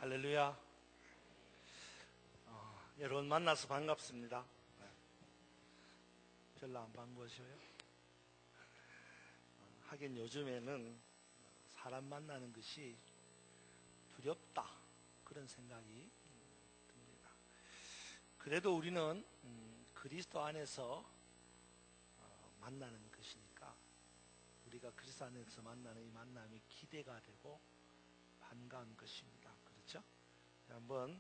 할렐루야. 여러분 만나서 반갑습니다. 별로 안 반가우셔요? 하긴 요즘에는 사람 만나는 것이 두렵다, 그런 생각이 듭니다. 그래도 우리는 그리스도 안에서 만나는 것이니까 우리가 그리스도 안에서 만나는 이 만남이 기대가 되고 반가운 것입니다. 그렇죠? 한번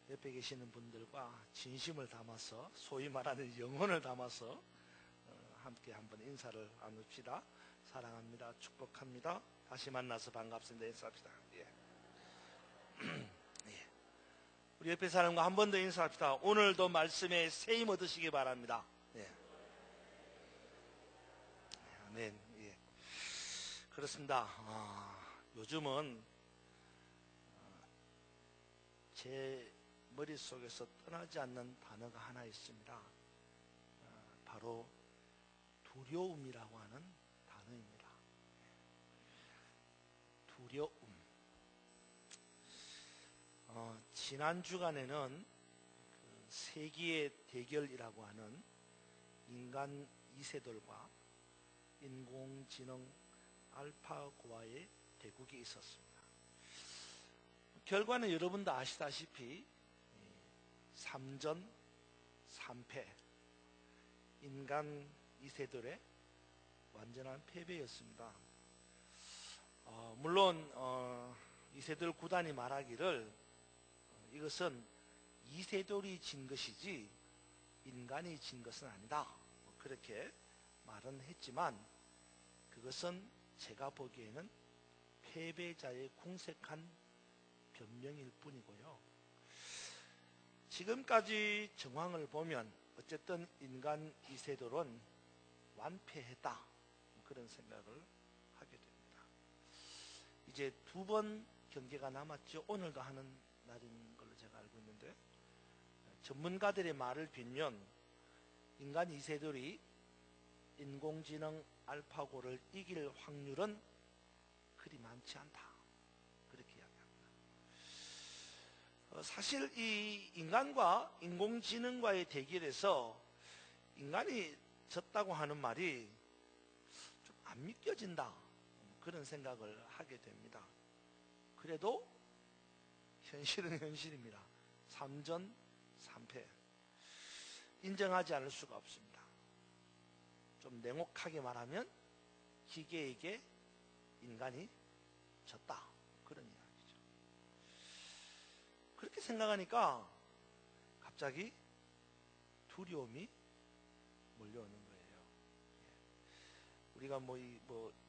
옆에 계시는 분들과 진심을 담아서, 소위 말하는 영혼을 담아서 함께 한번 인사를 나눕시다. 사랑합니다. 축복합니다. 다시 만나서 반갑습니다. 인사합시다. 예. 예. 우리 옆에 사람과 한 번 더 인사합시다. 오늘도 말씀에 세임 얻으시기 바랍니다. 예. 아멘. 예. 그렇습니다. 요즘은 제 머릿속에서 떠나지 않는 단어가 하나 있습니다. 바로 두려움이라고 하는 단어입니다. 두려움. 지난 주간에는 그 세기의 대결이라고 하는 인간 이세돌과 인공지능 알파고와의 대국이 있었습니다. 결과는 여러분도 아시다시피 3전 3패, 인간 이세돌의 완전한 패배였습니다. 물론 이세돌 구단이 말하기를 이것은 이세돌이 진 것이지 인간이 진 것은 아니다, 그렇게 말은 했지만 그것은 제가 보기에는 패배자의 궁색한 변명일 뿐이고요. 지금까지 정황을 보면 어쨌든 인간 이세돌은 완패했다, 그런 생각을 하게 됩니다. 이제 2번 경기가 남았죠. 오늘도 하는 날인 걸로 제가 알고 있는데, 전문가들의 말을 빌면 인간 이세돌이 인공지능 알파고를 이길 확률은 그리 많지 않다, 그렇게 이야기합니다. 사실 이 인간과 인공지능과의 대결에서 인간이 졌다고 하는 말이 좀 안 믿겨진다, 그런 생각을 하게 됩니다. 그래도 현실은 현실입니다. 3전 3패. 인정하지 않을 수가 없습니다. 좀 냉혹하게 말하면 기계에게 인간이 졌다, 그런 이야기죠. 그렇게 생각하니까 갑자기 두려움이 몰려오는 거예요. 우리가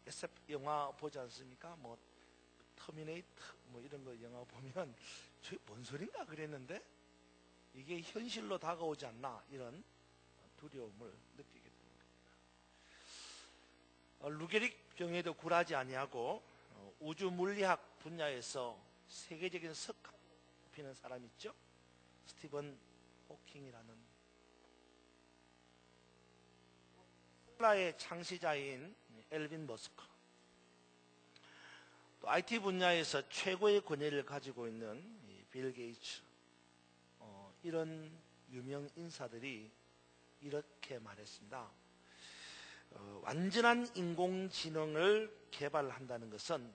SF 영화 보지 않습니까? 터미네이터 이런 거 영화 보면 저게 뭔 소린가 그랬는데 이게 현실로 다가오지 않나, 이런 두려움을 느끼게 됩니다. 루게릭 병에도 굴하지 아니하고 우주 물리학 분야에서 세계적인 석학을 높이는 사람 있죠? 스티븐 호킹이라는, 테슬라의 창시자인 엘빈 머스크, 또 IT 분야에서 최고의 권위를 가지고 있는 빌 게이츠, 이런 유명 인사들이 이렇게 말했습니다. 완전한 인공지능을 개발한다는 것은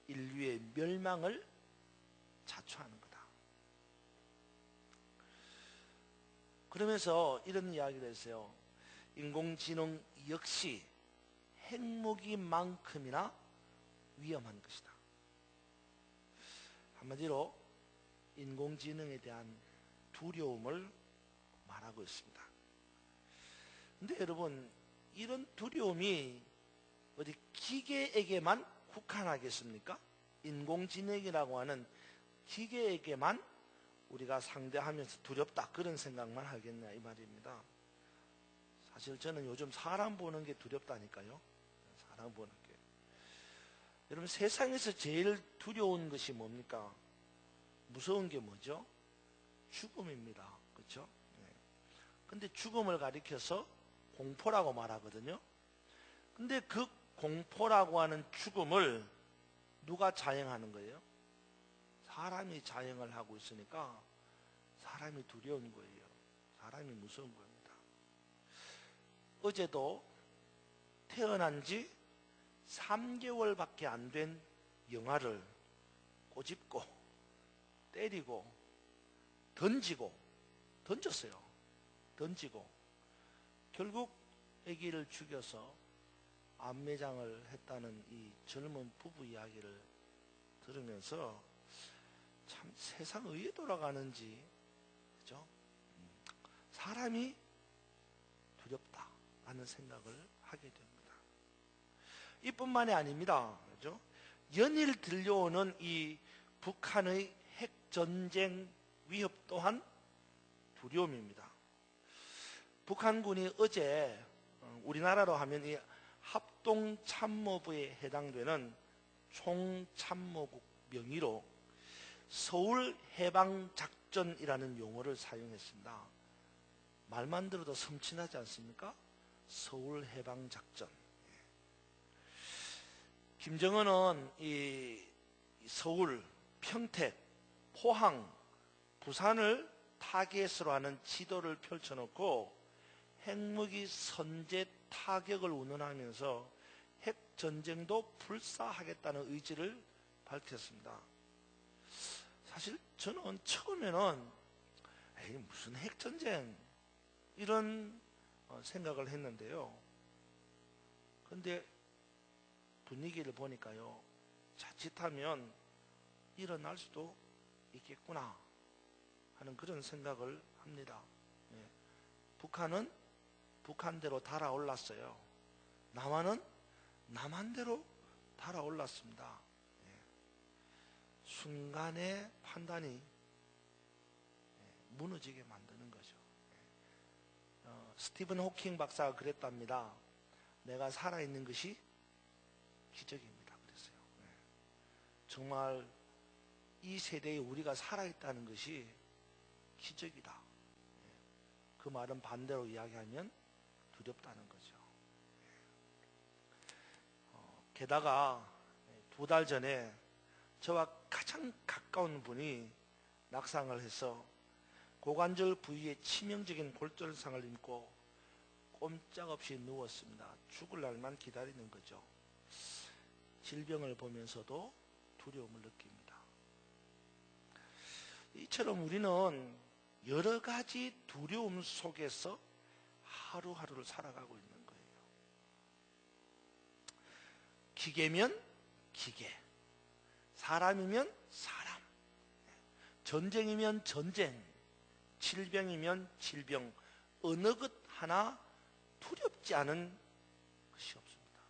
인류의 멸망을 자초하는 거다. 그러면서 이런 이야기를 했어요. 인공지능 역시 핵무기만큼이나 위험한 것이다. 한마디로 인공지능에 대한 두려움을 말하고 있습니다. 근데 여러분, 이런 두려움이 어디 기계에게만 국한하겠습니까? 인공지능이라고 하는 기계에게만 우리가 상대하면서 두렵다, 그런 생각만 하겠냐, 이 말입니다. 사실 저는 요즘 사람 보는 게 두렵다니까요. 사람 보는 게. 여러분, 세상에서 제일 두려운 것이 뭡니까? 무서운 게 뭐죠? 죽음입니다. 그렇죠? 근데 죽음을 가리켜서 공포라고 말하거든요. 근데 그 공포라고 하는 죽음을 누가 자행하는 거예요? 사람이 자행을 하고 있으니까 사람이 두려운 거예요. 사람이 무서운 겁니다. 어제도 태어난 지 3개월밖에 안 된 영아를 꼬집고 때리고 던졌어요. 던지고 결국 아기를 죽여서 암매장을 했다는 이 젊은 부부 이야기를 들으면서 참 세상 왜 돌아가는지, 그죠? 사람이 두렵다라는 생각을 하게 됩니다. 이뿐만이 아닙니다. 그죠? 연일 들려오는 이 북한의 핵전쟁 위협 또한 두려움입니다. 북한군이 어제 우리나라로 하면 이 합동참모부에 해당되는 총참모국 명의로 서울해방작전이라는 용어를 사용했습니다. 말만 들어도 섬찟하지 않습니까? 서울해방작전. 김정은은 이 서울, 평택, 포항, 부산을 타겟으로 하는 지도를 펼쳐놓고 핵무기 선제 타격을 운운하면서 핵전쟁도 불사하겠다는 의지를 밝혔습니다. 사실 저는 처음에는 무슨 핵전쟁 이런 생각을 했는데요. 그런데 분위기를 보니까요, 자칫하면 일어날 수도 있겠구나 하는 그런 생각을 합니다. 북한은 북한대로 달아올랐어요. 남한은 남한대로 달아올랐습니다. 순간의 판단이 무너지게 만드는 거죠. 스티븐 호킹 박사가 그랬답니다. 내가 살아있는 것이 기적입니다. 그랬어요. 정말 이 세대에 우리가 살아있다는 것이 기적이다. 그 말은 반대로 이야기하면 두렵다는 거죠. 게다가 2달 전에 저와 가장 가까운 분이 낙상을 해서 고관절 부위에 치명적인 골절상을 입고 꼼짝없이 누웠습니다. 죽을 날만 기다리는 거죠. 질병을 보면서도 두려움을 느낍니다. 이처럼 우리는 여러 가지 두려움 속에서 하루하루를 살아가고 있는 거예요. 기계면 기계, 사람이면 사람, 전쟁이면 전쟁, 질병이면 질병, 어느 것 하나 두렵지 않은 것이 없습니다.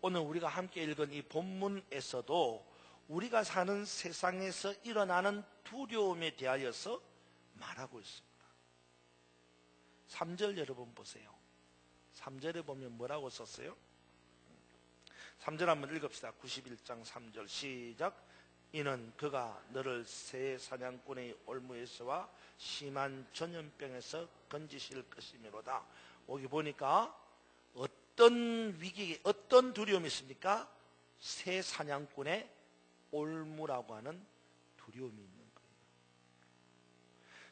오늘 우리가 함께 읽은 이 본문에서도 우리가 사는 세상에서 일어나는 두려움에 대하여서 말하고 있습니다. 3절 여러분 보세요. 3절에 보면 뭐라고 썼어요? 3절 한번 읽읍시다. 91장 3절 시작. 이는 그가 너를 새 사냥꾼의 올무에서와 심한 전염병에서 건지실 것이므로다. 여기 보니까 어떤 위기, 어떤 두려움이 있습니까? 새 사냥꾼의 올무라고 하는 두려움이 있는 거예요.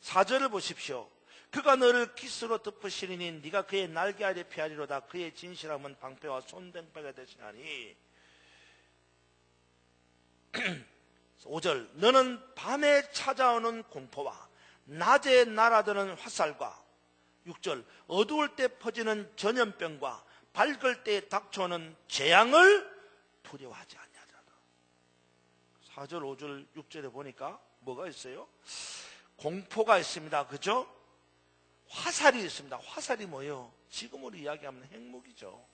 4절을 보십시오. 그가 너를 깃으로 덮으시리니 네가 그의 날개 아래 피하리로다. 그의 진실함은 방패와 손등패가 되시나니. 5절 너는 밤에 찾아오는 공포와 낮에 날아드는 화살과 6절 어두울 때 퍼지는 전염병과 밝을 때 닥쳐오는 재앙을 두려워하지 아니하리라. 4절, 5절, 6절에 보니까 뭐가 있어요? 공포가 있습니다. 그죠? 화살이 있습니다. 화살이 뭐예요? 지금으로 이야기하면 핵무기죠.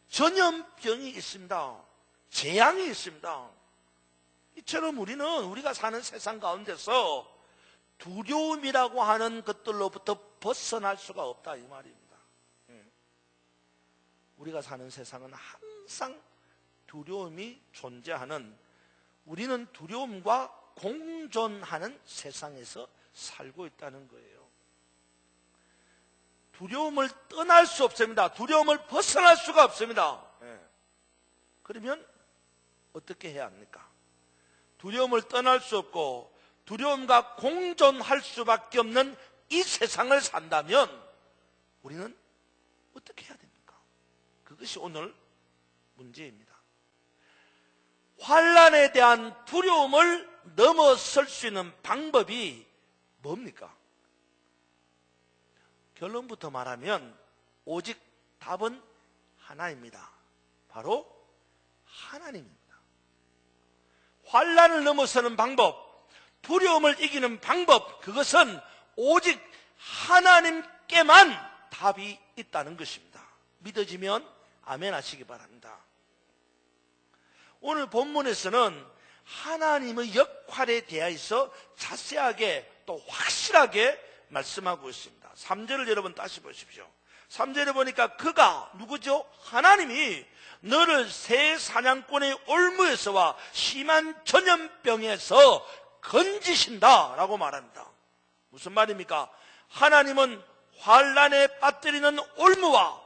전염병이 있습니다. 재앙이 있습니다. 이처럼 우리는 우리가 사는 세상 가운데서 두려움이라고 하는 것들로부터 벗어날 수가 없다 이 말입니다. 우리가 사는 세상은 항상 두려움이 존재하는, 우리는 두려움과 공존하는 세상에서 살고 있다는 거예요. 두려움을 떠날 수 없습니다. 두려움을 벗어날 수가 없습니다. 그러면 어떻게 해야 합니까? 두려움을 떠날 수 없고 두려움과 공존할 수밖에 없는 이 세상을 산다면 우리는 어떻게 해야 됩니까? 그것이 오늘 문제입니다. 환난에 대한 두려움을 넘어설 수 있는 방법이 뭡니까? 결론부터 말하면 오직 답은 하나입니다. 바로 하나님입니다. 환난을 넘어서는 방법, 두려움을 이기는 방법, 그것은 오직 하나님께만 답이 있다는 것입니다. 믿어지면 아멘 하시기 바랍니다. 오늘 본문에서는 하나님의 역할에 대해서 자세하게 또 확실하게 말씀하고 있습니다. 3절을 여러분 다시 보십시오. 3절에 보니까 그가 누구죠? 하나님이 너를 새 사냥꾼의 올무에서와 심한 전염병에서 건지신다 라고 말합니다. 무슨 말입니까? 하나님은 환난에 빠뜨리는 올무와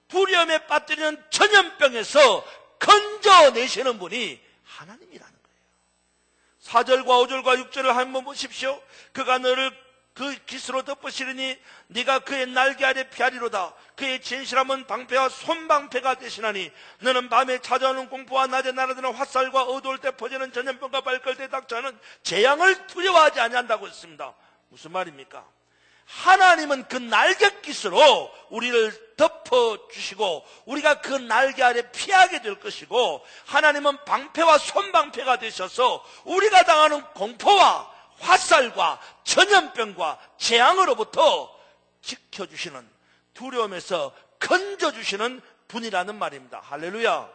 두려움에 빠뜨리는 전염병에서 건져내시는 분이 하나님이라는 거예요. 4절과 5절과 6절을 한번 보십시오. 그가 너를 그 깃으로 덮으시리니 네가 그의 날개 아래 피하리로다. 그의 진실함은 방패와 손방패가 되시나니 너는 밤에 찾아오는 공포와 낮에 날아드는 화살과 어두울 때 퍼지는 전염병과 발걸 때 닥쳐하는 재앙을 두려워하지 아니한다고 했습니다. 무슨 말입니까? 하나님은 그 날갯깃으로 우리를 덮어주시고 우리가 그 날개 아래 피하게 될 것이고 하나님은 방패와 손방패가 되셔서 우리가 당하는 공포와 화살과 전염병과 재앙으로부터 지켜주시는, 두려움에서 건져주시는 분이라는 말입니다. 할렐루야.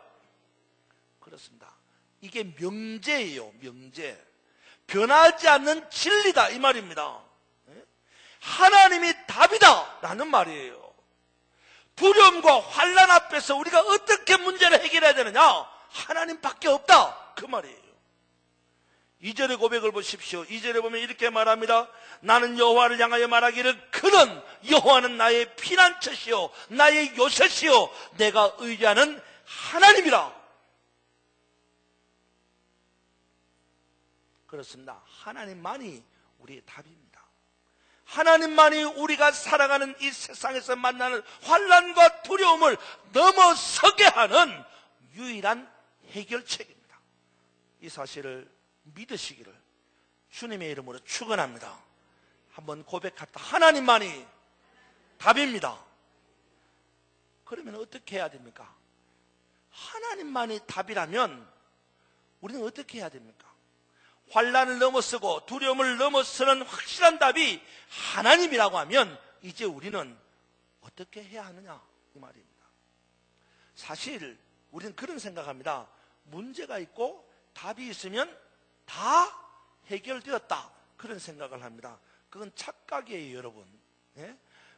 그렇습니다. 이게 명제예요. 명제. 변하지 않는 진리다 이 말입니다. 하나님이 답이다 라는 말이에요. 두려움과 환난 앞에서 우리가 어떻게 문제를 해결해야 되느냐? 하나님밖에 없다 그 말이에요. 2절의 고백을 보십시오. 2절에 보면 이렇게 말합니다. 나는 여호와를 향하여 말하기를 그는 여호와는 나의 피난처시요 나의 요새시요 내가 의지하는 하나님이라. 그렇습니다. 하나님만이 우리의 답입니다. 하나님만이 우리가 살아가는 이 세상에서 만나는 환난과 두려움을 넘어서게 하는 유일한 해결책입니다. 이 사실을 믿으시기를 주님의 이름으로 축원합니다. 한번 고백합시다. 하나님만이 답입니다. 그러면 어떻게 해야 됩니까? 하나님만이 답이라면 우리는 어떻게 해야 됩니까? 환난을 넘어서고 두려움을 넘어서는 확실한 답이 하나님이라고 하면 이제 우리는 어떻게 해야 하느냐 이 말입니다. 사실 우리는 그런 생각합니다. 문제가 있고 답이 있으면 다 해결되었다 그런 생각을 합니다. 그건 착각이에요 여러분. 예?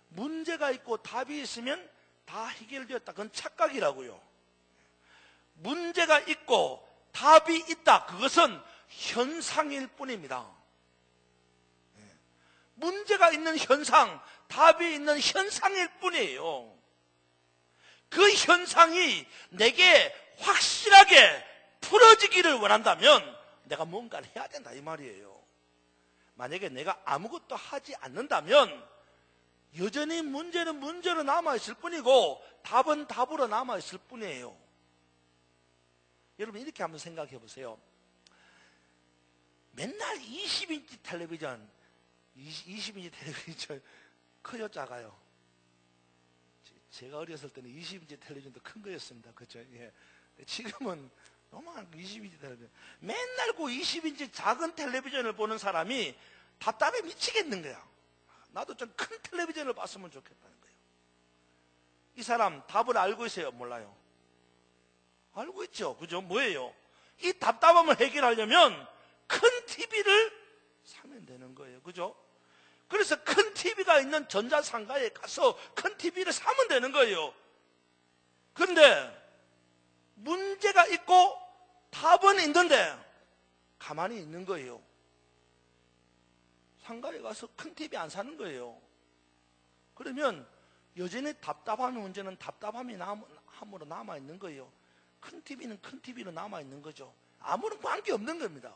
문제가 있고 답이 있으면 다 해결되었다 그건 착각이라고요. 문제가 있고 답이 있다 그것은 현상일 뿐입니다. 문제가 있는 현상, 답이 있는 현상일 뿐이에요. 그 현상이 내게 확실하게 풀어지기를 원한다면 내가 뭔가를 해야 된다 이 말이에요. 만약에 내가 아무것도 하지 않는다면 여전히 문제는 문제로 남아있을 뿐이고 답은 답으로 남아있을 뿐이에요. 여러분 이렇게 한번 생각해 보세요. 맨날 20인치 텔레비전 20인치 텔레비전 커요 작아요? 제가 어렸을 때는 20인치 텔레비전도 큰 거였습니다. 그렇죠? 예. 지금은 너무한 20인치 텔레비전. 맨날 그 20인치 작은 텔레비전을 보는 사람이 답답해 미치겠는 거야. 나도 좀 큰 텔레비전을 봤으면 좋겠다는 거예요. 이 사람 답을 알고 있어요? 몰라요? 알고 있죠? 그죠? 뭐예요? 이 답답함을 해결하려면 큰 TV를 사면 되는 거예요. 그죠? 그래서 큰 TV가 있는 전자상가에 가서 큰 TV를 사면 되는 거예요. 그런데 문제가 있고 답은 있는데 가만히 있는 거예요. 상가에 가서 큰 TV 안 사는 거예요. 그러면 여전히 답답한 문제는 답답함이 함으로 남아있는 거예요. 큰 TV는 큰 TV로 남아있는 거죠. 아무런 관계없는 겁니다.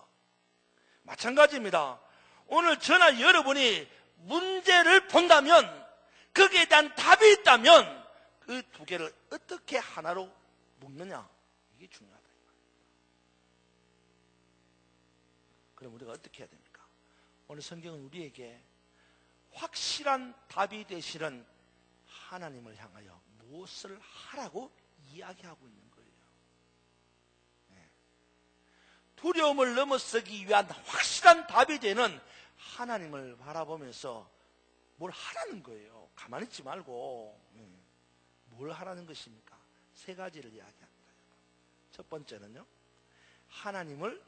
마찬가지입니다. 오늘 저나 여러분이 문제를 본다면, 거기에 대한 답이 있다면 그 두 개를 어떻게 하나로 묶느냐, 이게 중요하다. 그럼 우리가 어떻게 해야 됩니까? 오늘 성경은 우리에게 확실한 답이 되시는 하나님을 향하여 무엇을 하라고 이야기하고 있는 거예요. 두려움을 넘어서기 위한 확실한 답이 되는 하나님을 바라보면서 뭘 하라는 거예요. 가만히 있지 말고. 뭘 하라는 것입니까? 세 가지를 이야기합니다. 첫 번째는요, 하나님을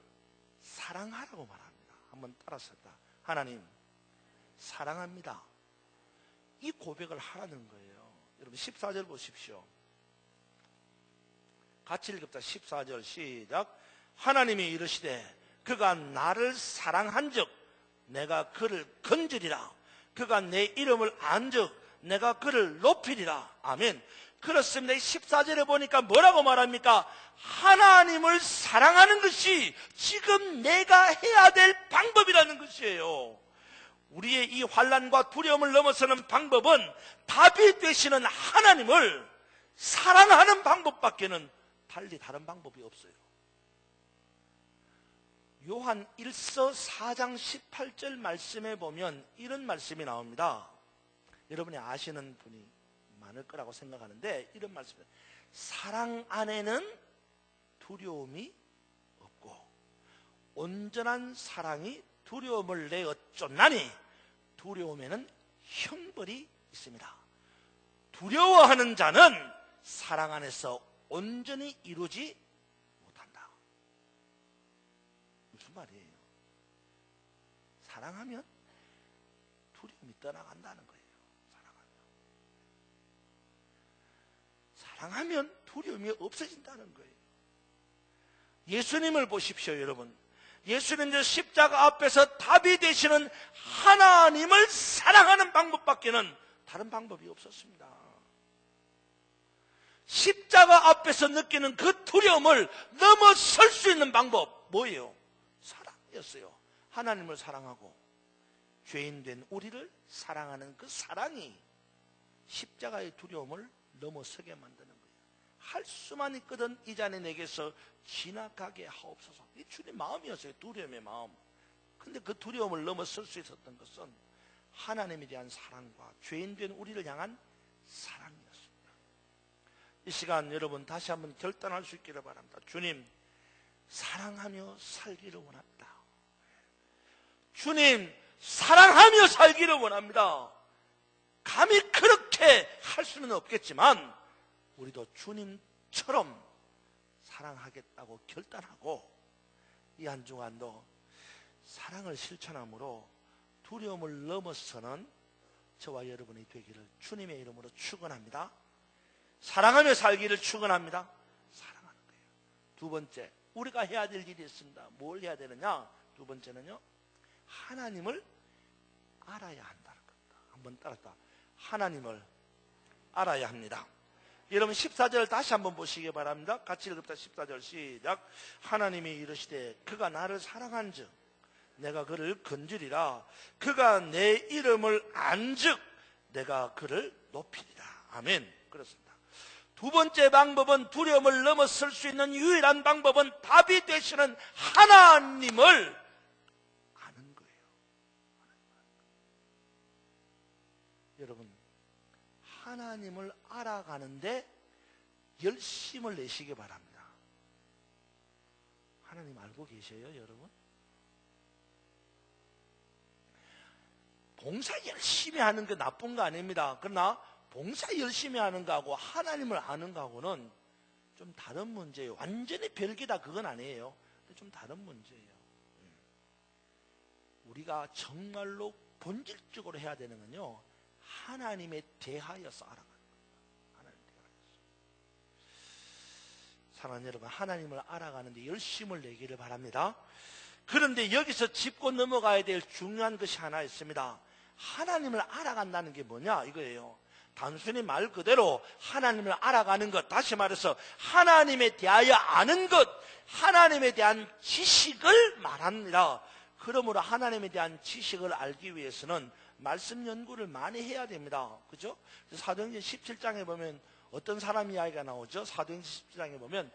사랑하라고 말합니다. 한번 따라서 다. 하나님 사랑합니다. 이 고백을 하라는 거예요. 여러분 14절 보십시오. 같이 읽읍시다. 14절 시작. 하나님이 이르시되 그가 나를 사랑한즉 내가 그를 건지리라. 그가 내 이름을 안즉 내가 그를 높이리라. 아멘. 그렇습니다. 14절에 보니까 뭐라고 말합니까? 하나님을 사랑하는 것이 지금 내가 해야 될 방법이라는 것이에요. 우리의 이 환난과 두려움을 넘어서는 방법은 답이 되시는 하나님을 사랑하는 방법밖에는 달리 다른 방법이 없어요. 요한 1서 4장 18절 말씀에 보면 이런 말씀이 나옵니다. 여러분이 아시는 분이 많을 거라고 생각하는데 이런 말씀입니다. 사랑 안에는 두려움이 없고 온전한 사랑이 두려움을 내어 쫓나니 두려움에는 형벌이 있습니다. 두려워하는 자는 사랑 안에서 온전히 이루지 못한다. 무슨 말이에요? 사랑하면 두려움이 떠나간다는 거예요. 사랑하면 두려움이 없어진다는 거예요. 예수님을 보십시오, 여러분. 예수님은 십자가 앞에서 답이 되시는 하나님을 사랑하는 방법밖에는 다른 방법이 없었습니다. 십자가 앞에서 느끼는 그 두려움을 넘어설 수 있는 방법 뭐예요? 사랑이었어요. 하나님을 사랑하고 죄인 된 우리를 사랑하는 그 사랑이 십자가의 두려움을 넘어서게 만드는 거예요. 할 수만 있거든 이 잔이 내게서 지나가게 하옵소서. 이 주님 마음이었어요. 두려움의 마음. 근데 그 두려움을 넘어설 수 있었던 것은 하나님에 대한 사랑과 죄인 된 우리를 향한 사랑이었습니다. 이 시간 여러분 다시 한번 결단할 수 있기를 바랍니다. 주님, 사랑하며 살기를 원합니다. 주님, 사랑하며 살기를 원합니다. 감히 그렇게 할 수는 없겠지만 우리도 주님처럼 사랑하겠다고 결단하고 이 한 주간도 사랑을 실천함으로 두려움을 넘어서는 저와 여러분이 되기를 주님의 이름으로 축원합니다. 사랑하며 살기를 축원합니다. 사랑하는 거예요. 두 번째, 우리가 해야 될 일이 있습니다. 뭘 해야 되느냐? 두 번째는요, 하나님을 알아야 한다는 겁니다. 한번 따랐다. 하나님을 알아야 합니다. 여러분 14절 다시 한번 보시기 바랍니다. 같이 읽읍시다. 14절 시작. 하나님이 이르시되 그가 나를 사랑한즉 내가 그를 건지리라. 그가 내 이름을 안즉 내가 그를 높이리라. 아멘. 그렇습니다. 두 번째 방법은 두려움을 넘어설 수 있는 유일한 방법은 답이 되시는 하나님을 아는 거예요. 여러분, 하나님을 알아가는데 열심을 내시기 바랍니다. 하나님 알고 계세요, 여러분? 봉사 열심히 하는 게 나쁜 거 아닙니다. 그러나 봉사 열심히 하는 거하고 하나님을 아는 거하고는 좀 다른 문제예요. 완전히 별개다 그건 아니에요. 좀 다른 문제예요. 우리가 정말로 본질적으로 해야 되는 건요, 하나님에 대하여서 알아가는 거예요. 하나님에 대하여서. 사랑하는 여러분, 하나님을 알아가는데 열심을 내기를 바랍니다. 그런데 여기서 짚고 넘어가야 될 중요한 것이 하나 있습니다. 하나님을 알아간다는 게 뭐냐 이거예요. 단순히 말 그대로 하나님을 알아가는 것, 다시 말해서 하나님에 대하여 아는 것, 하나님에 대한 지식을 말합니다. 그러므로 하나님에 대한 지식을 알기 위해서는 말씀 연구를 많이 해야 됩니다. 그죠? 사도행전 17장에 보면 어떤 사람 이야기가 나오죠? 사도행전 17장에 보면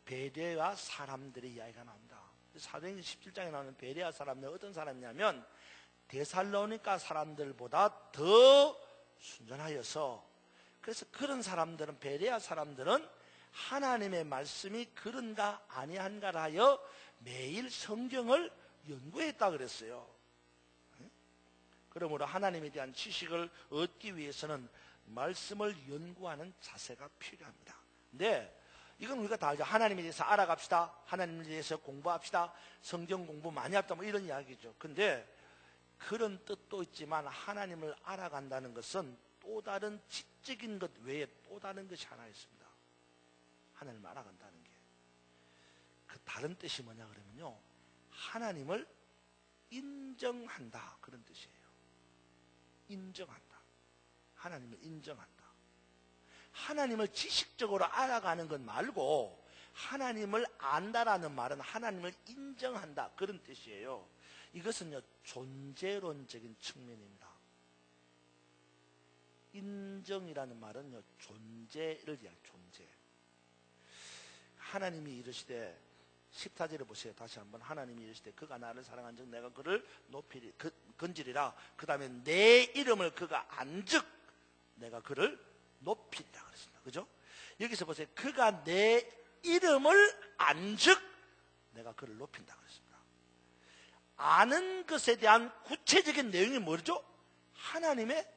베레아 사람들의 이야기가 나옵니다. 사도행전 17장에 나오는 베레아 사람들은 어떤 사람이냐면 데살로니가 사람들보다 더 순전하여서, 그래서 그런 사람들은, 베레아 사람들은 하나님의 말씀이 그런가 아니한가를 하여 매일 성경을 연구했다 그랬어요. 그러므로 하나님에 대한 지식을 얻기 위해서는 말씀을 연구하는 자세가 필요합니다. 근데 이건 우리가 다 알죠. 하나님에 대해서 알아갑시다, 하나님에 대해서 공부합시다, 성경 공부 많이 합시다, 뭐 이런 이야기죠. 근데 그런 뜻도 있지만 하나님을 알아간다는 것은 또 다른 지적인 것 외에 또 다른 것이 하나 있습니다. 하나님을 알아간다는 게 그 다른 뜻이 뭐냐 그러면요, 하나님을 인정한다, 그런 뜻이에요. 인정한다. 하나님을 인정한다. 하나님을 지식적으로 알아가는 것 말고 하나님을 안다라는 말은 하나님을 인정한다, 그런 뜻이에요. 이것은요, 존재론적인 측면입니다. 인정이라는 말은요, 존재를 이야기해요. 존재. 하나님이 이르시되, 14절에 보세요. 다시 한번. 하나님이 이르시되 그가 나를 사랑한즉 내가 그를 높이리 건지리라. 그 다음에 내 이름을 그가 안즉 내가 그를 높이리라 그랬습니다. 그죠? 여기서 보세요. 그가 내 이름을 안즉 내가 그를 높인다 그랬습니다. 아는 것에 대한 구체적인 내용이 뭐죠? 하나님의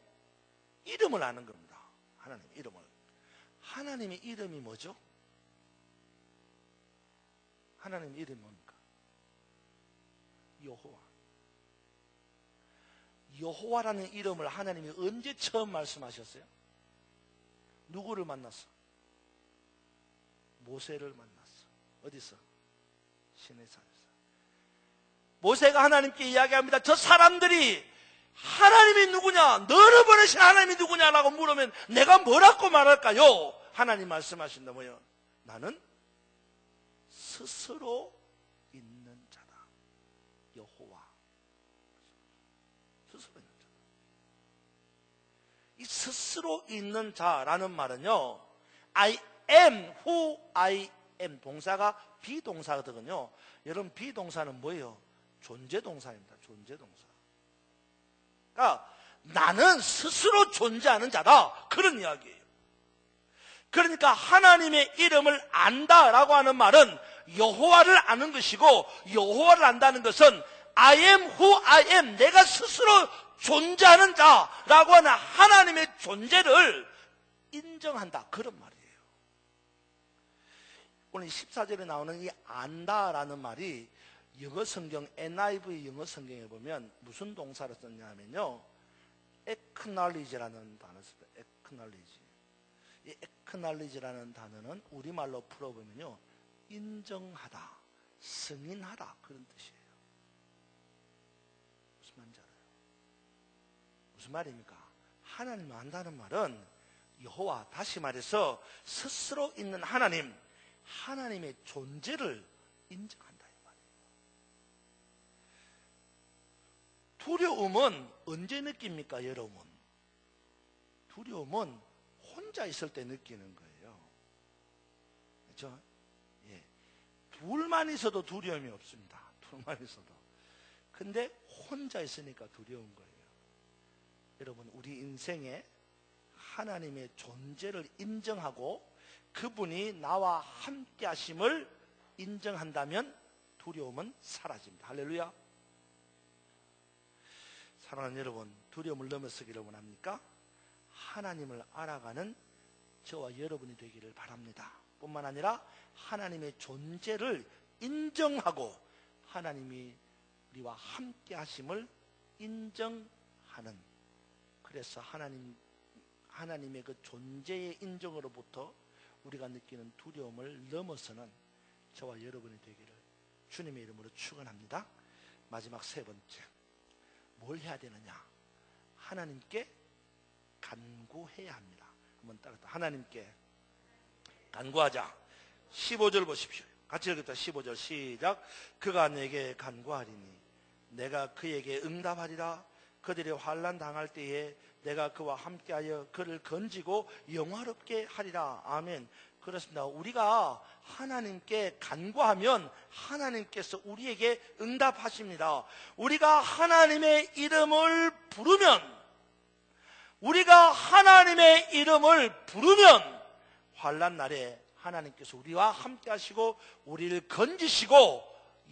이름을 아는 겁니다. 하나님의 이름을. 하나님의 이름이 뭐죠? 하나님의 이름이 뭡니까? 여호와. 여호와라는 이름을 하나님이 언제 처음 말씀하셨어요? 누구를 만났어? 모세를 만났어. 어디서? 시내산에서. 모세가 하나님께 이야기합니다. 저 사람들이 하나님이 누구냐, 너를 보내신 하나님이 누구냐라고 물으면 내가 뭐라고 말할까요? 하나님 말씀하신다. 뭐요? 나는 스스로 있는 자다. 여호와. 스스로 있는 자다. 이 스스로 있는 자라는 말은요, I am who I am. 동사가 비동사거든요. 여러분, 비동사는 뭐예요? 존재동사입니다. 존재동사. 그러니까 나는 스스로 존재하는 자다, 그런 이야기예요. 그러니까 하나님의 이름을 안다라고 하는 말은 여호와를 아는 것이고, 여호와를 안다는 것은 I am who I am, 내가 스스로 존재하는 자라고 하는 하나님의 존재를 인정한다, 그런 말이에요. 오늘 14절에 나오는 이 안다라는 말이 영어 성경 NIV 영어 성경에 보면 무슨 동사를 썼냐면요, acknowledge라는 단어를 씁니다. acknowledge. 이 acknowledge라는 단어는 우리말로 풀어보면요, 인정하다, 승인하다, 그런 뜻이에요. 무슨 말인지 알아요? 무슨 말입니까? 하나님을 안다는 말은 여호와, 다시 말해서 스스로 있는 하나님, 하나님의 존재를 인정한다, 이 말이에요. 두려움은 언제 느낍니까, 여러분? 두려움은 혼자 있을 때 느끼는 거예요. 그렇죠? 예. 둘만 있어도 두려움이 없습니다. 둘만 있어도. 근데 혼자 있으니까 두려운 거예요. 여러분, 우리 인생에 하나님의 존재를 인정하고 그분이 나와 함께 하심을 인정한다면 두려움은 사라집니다. 할렐루야. 사랑하는 여러분, 두려움을 넘어서기를 원합니까? 하나님을 알아가는 저와 여러분이 되기를 바랍니다. 뿐만 아니라 하나님의 존재를 인정하고 하나님이 우리와 함께 하심을 인정하는, 그래서 하나님의 그 존재의 인정으로부터 우리가 느끼는 두려움을 넘어서는 저와 여러분이 되기를 주님의 이름으로 축원합니다. 마지막 세 번째, 뭘 해야 되느냐? 하나님께 간구해야 합니다. 한번 따라 하나님께 간구하자. 15절 보십시오. 같이 읽겠다. 15절 시작. 그가 내게 간구하리니 내가 그에게 응답하리라. 그들이 환난 당할 때에 내가 그와 함께하여 그를 건지고 영화롭게 하리라. 아멘. 그렇습니다. 우리가 하나님께 간구하면 하나님께서 우리에게 응답하십니다. 우리가 하나님의 이름을 부르면 환난 날에 하나님께서 우리와 함께 하시고 우리를 건지시고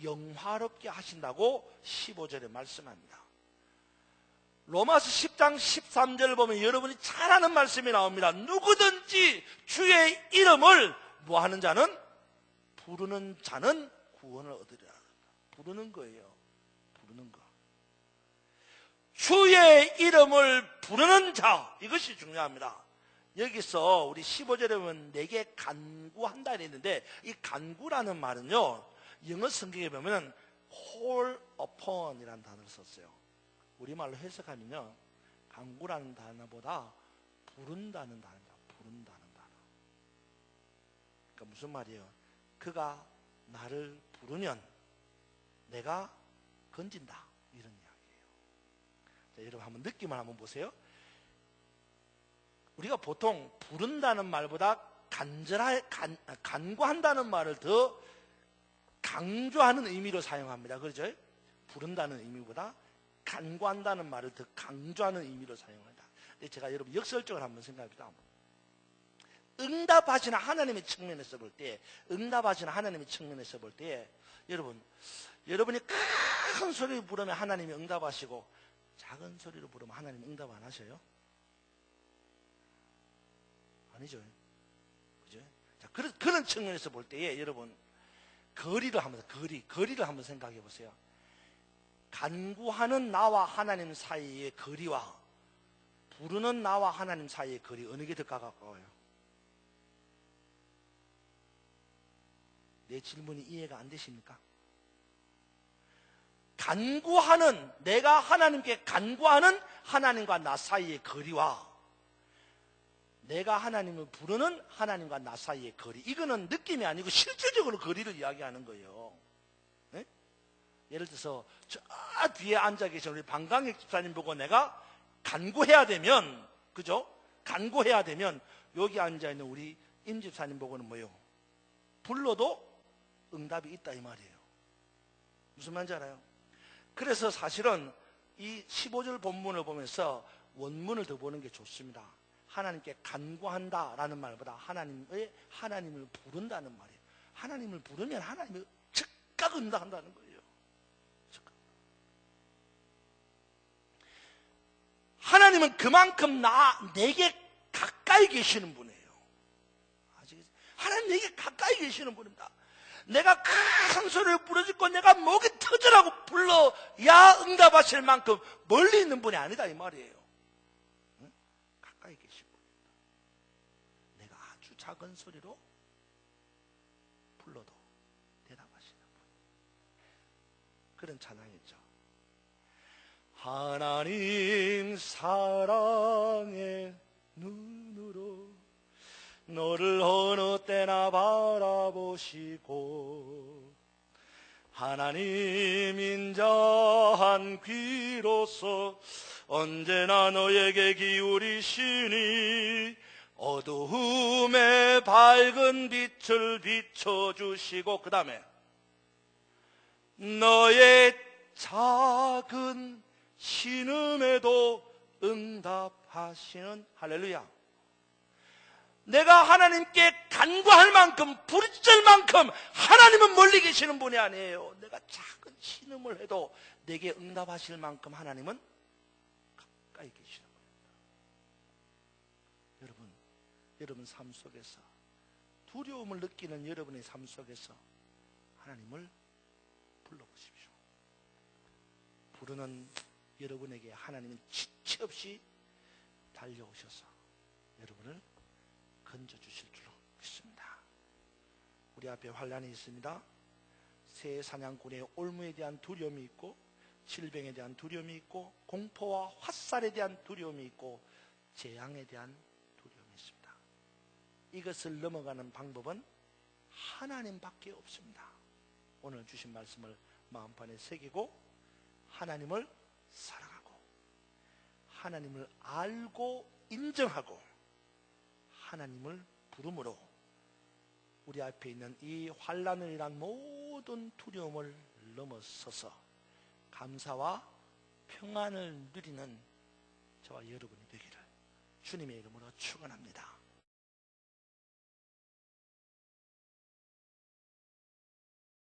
영화롭게 하신다고 15절에 말씀합니다. 로마서 10장 13절 보면 여러분이 잘 아는 말씀이 나옵니다. 누구든지 주의 이름을 뭐하는 자는? 부르는 자는 구원을 얻으리라. 부르는 거예요. 부르는 거. 주의 이름을 부르는 자, 이것이 중요합니다. 여기서 우리 15절에 보면 내게 간구한다 이랬는데 이 간구라는 말은요, 영어 성경에 보면 call upon이라는 단어를 썼어요. 우리말로 해석하면요, 간구라는 단어보다 부른다는 단어입니다. 부른다는 단어. 그러니까 무슨 말이에요? 그가 나를 부르면 내가 건진다, 이런 이야기예요. 자, 여러분 한번 느낌을 한번 보세요. 우리가 보통 부른다는 말보다 간구한다는 말을 더 강조하는 의미로 사용합니다. 그렇죠? 부른다는 의미보다 간구한다는 말을 더 강조하는 의미로 사용합니다. 제가 여러분 역설적으로 한번 생각해봅니다. 응답하시는 하나님의 측면에서 볼 때, 여러분이 큰 소리로 부르면 하나님이 응답하시고 작은 소리로 부르면 하나님이 응답 안 하셔요? 아니죠. 그죠? 자, 그런 측면에서 볼 때에 여러분 거리를 한번 생각해 보세요. 간구하는 나와 하나님 사이의 거리와 부르는 나와 하나님 사이의 거리, 어느 게 더 가까워요? 내 질문이 이해가 안 되십니까? 내가 하나님께 간구하는 하나님과 나 사이의 거리와 내가 하나님을 부르는 하나님과 나 사이의 거리, 이거는 느낌이 아니고 실질적으로 거리를 이야기하는 거예요. 네? 예를 들어서 저 뒤에 앉아 계신 우리 방강익 집사님 보고 내가 간구해야 되면, 그죠? 간구해야 되면 여기 앉아 있는 우리 임 집사님 보고는 뭐예요? 불러도 응답이 있다 이 말이에요. 무슨 말인지 알아요? 그래서 사실은 이 15절 본문을 보면서 원문을 더 보는 게 좋습니다. 하나님께 간구한다라는 말보다 하나님을 부른다는 말이에요. 하나님을 부르면 하나님이 즉각 응답한다는 거예요. 즉각. 하나님은 그만큼 내게 가까이 계시는 분이에요. 아시겠어요? 하나님 내게 가까이 계시는 분입니다. 내가 큰 소리를 부르짖고 내가 목이 터지라고 불러야 응답하실 만큼 멀리 있는 분이 아니다 이 말이에요. 응? 가까이 계신 분입니다. 내가 아주 작은 소리로 불러도 대답하시는 분. 그런 찬양이죠. 하나님 사랑의 눈으로 너를 어느 때나 바라보시고 하나님 인자한 귀로서 언제나 너에게 기울이시니 어두움에 밝은 빛을 비춰주시고 그 다음에 너의 작은 신음에도 응답하시는 할렐루야. 내가 하나님께 간구할 만큼 부르짖을 만큼 하나님은 멀리 계시는 분이 아니에요. 내가 작은 신음을 해도 내게 응답하실 만큼 하나님은 가까이 계시는 분입니다. 여러분 삶 속에서 두려움을 느끼는 여러분의 삶 속에서 하나님을 불러보십시오. 부르는 여러분에게 하나님은 지체 없이 달려오셔서 여러분을 건져주실 줄로 믿습니다. 우리 앞에 환난이 있습니다. 새 사냥꾼의 올무에 대한 두려움이 있고 질병에 대한 두려움이 있고 공포와 화살에 대한 두려움이 있고 재앙에 대한 두려움이 있습니다. 이것을 넘어가는 방법은 하나님밖에 없습니다. 오늘 주신 말씀을 마음판에 새기고 하나님을 사랑하고 하나님을 알고 인정하고 하나님을 부름으로 우리 앞에 있는 이 환난을 인한 모든 두려움을 넘어서서 감사와 평안을 누리는 저와 여러분이 되기를 주님의 이름으로 축원합니다.